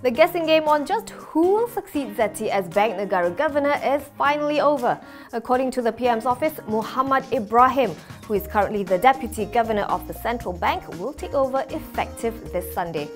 The guessing game on just who will succeed Zeti as Bank Negara Governor is finally over. According to the PM's office, Muhammad Ibrahim, who is currently the Deputy Governor of the Central Bank, will take over effective this Sunday.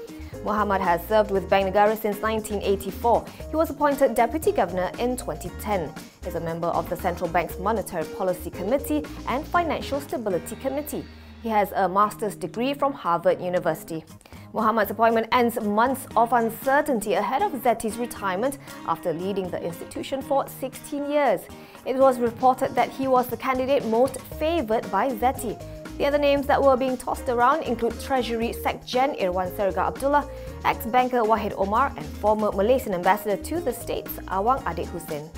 Muhammad has served with Bank Negara since 1984. He was appointed Deputy Governor in 2010. He is a member of the Central Bank's Monetary Policy Committee and Financial Stability Committee. He has a master's degree from Harvard University. Muhammad's appointment ends months of uncertainty ahead of Zeti's retirement after leading the institution for 16 years. It was reported that he was the candidate most favoured by Zeti. The other names that were being tossed around include Treasury Sec-Gen Irwan Serga Abdullah, ex-banker Wahid Omar and former Malaysian ambassador to the States Awang Adik Hussein.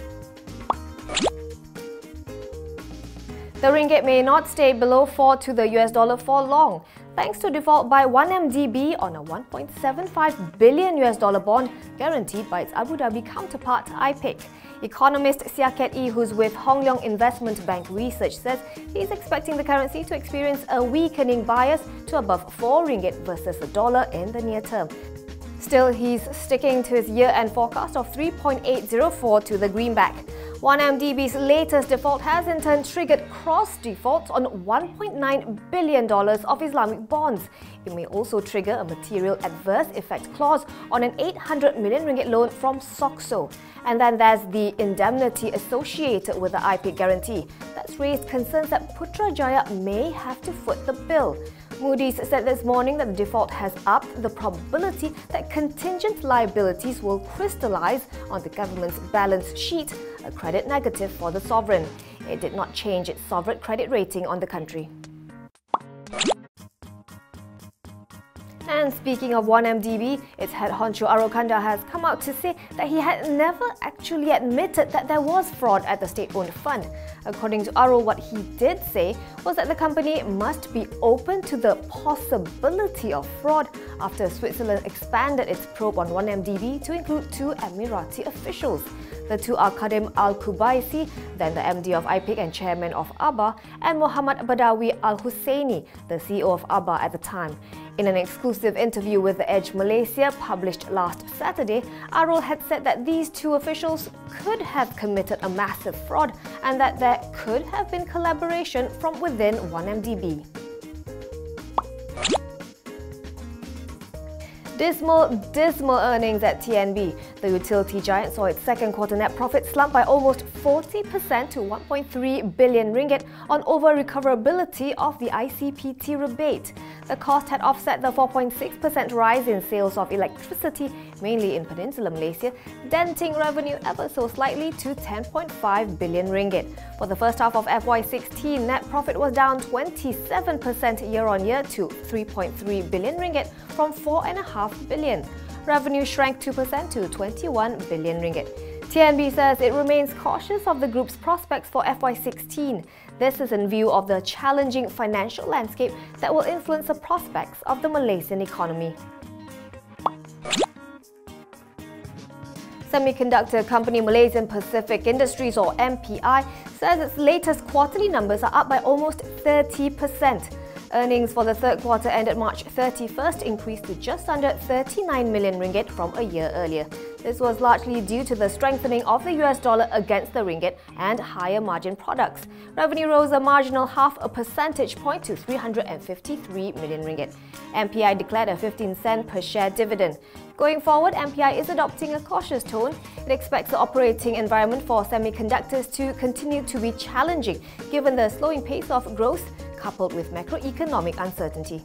The ringgit may not stay below 4 to the US dollar for long, thanks to default by 1MDB on a $1.75 billion US dollar bond guaranteed by its Abu Dhabi counterpart IPIC. Economist Siaket E, who's with Hong Leong Investment Bank Research, says he's expecting the currency to experience a weakening bias to above 4 ringgit versus the dollar in the near term. Still, he's sticking to his year-end forecast of 3.804 to the greenback. 1MDB's latest default has in turn triggered cross-defaults on $1.9 billion of Islamic bonds. It may also trigger a material adverse effect clause on an 800 million ringgit loan from SOCSO. And then there's the indemnity associated with the IPIC guarantee. That's raised concerns that Putrajaya may have to foot the bill. Moody's said this morning that the default has upped the probability that contingent liabilities will crystallize on the government's balance sheet, a credit negative for the sovereign. It did not change its sovereign credit rating on the country. And speaking of 1MDB, its head honcho Arul has come out to say that he had never actually admitted that there was fraud at the state-owned fund. According to Arul, what he did say was that the company must be open to the possibility of fraud after Switzerland expanded its probe on 1MDB to include 2 Emirati officials. The two are Kadim Al-Kubaisi, then the MD of IPIC and chairman of ABBA, and Muhammad Badawi Al-Husseini, the CEO of ABBA at the time. In an exclusive interview with The Edge Malaysia published last Saturday, Arul had said that these 2 officials could have committed a massive fraud and that there could have been collaboration from within 1MDB. Dismal earnings at TNB. The utility giant saw its second quarter net profit slump by almost 40% to 1.3 billion ringgit on over-recoverability of the ICPT rebate. The cost had offset the 4.6% rise in sales of electricity, mainly in Peninsular Malaysia, denting revenue ever so slightly to 10.5 billion ringgit. For the first half of FY16, net profit was down 27% year-on-year to 3.3 billion ringgit from 4.5 billion. Revenue shrank 2% to 21 billion ringgit. TNB says it remains cautious of the group's prospects for FY16. This is in view of the challenging financial landscape that will influence the prospects of the Malaysian economy. Semiconductor company Malaysian Pacific Industries, or MPI, says its latest quarterly numbers are up by almost 30%. Earnings for the third quarter ended March 31st increased to just under 39 million ringgit from a year earlier. This was largely due to the strengthening of the US dollar against the ringgit and higher margin products. Revenue rose a marginal half a percentage point to 353 million ringgit. MPI declared a 15-cent per share dividend. Going forward, MPI is adopting a cautious tone. It expects the operating environment for semiconductors to continue to be challenging given the slowing pace of growth coupled with macroeconomic uncertainty.